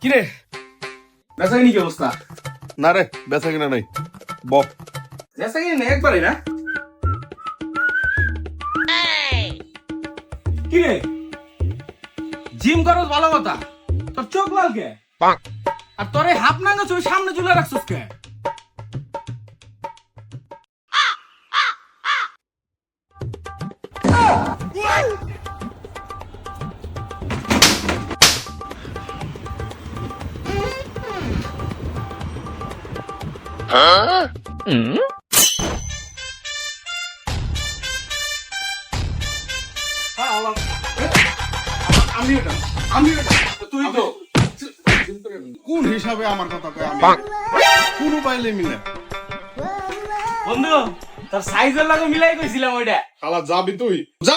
কিরে বেচাকিনি কি অবস্থা? না রে বেচা কিনা নাই ব বেচাকিনি নেই একবারে না? কিরে জিম করস ভালো কথা, তোর চোখ লাল কে? আর তোর এই হাফ নাঙ্গা ছবি সামনে ঝুলে রাখছিস কে? আমি এটা তুই তো কোন হিসাবে আমার কথা কয় আমি কোন পাইলে মিলে বন্ধু তোর সাইজের লাগে মিলাই কইছিলাম ওইটা। শালা যাবি তুই যা